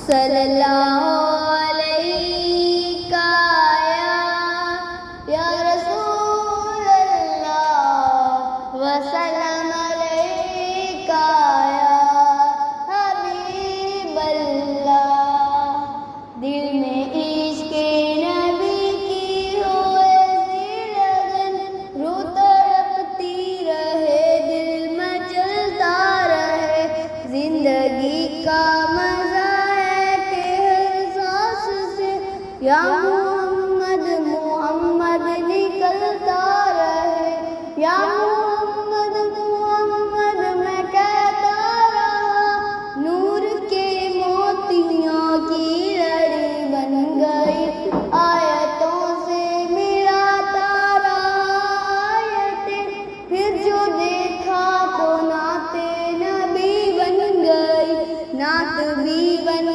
صلی اللہ علیہ یا رسول اللہ وسلم علیہ یا حبیب اللہ. دل میں عشق نبی کی ہو ایسی لگن، روح تڑپتی رہے دل مچلتا رہے. زندگی کا مزہ ہے کہ ہر سانس سے یا محمد محمد نکلتا رہے. یا محمد محمد میں کہتا رہا، نور کے موتیوں کی لڑی بن گئی. آیتوں سے ملاتا رہا آیتیں، پھر جو دیکھا تو نعت نبی بن گئی. نعت بھی بن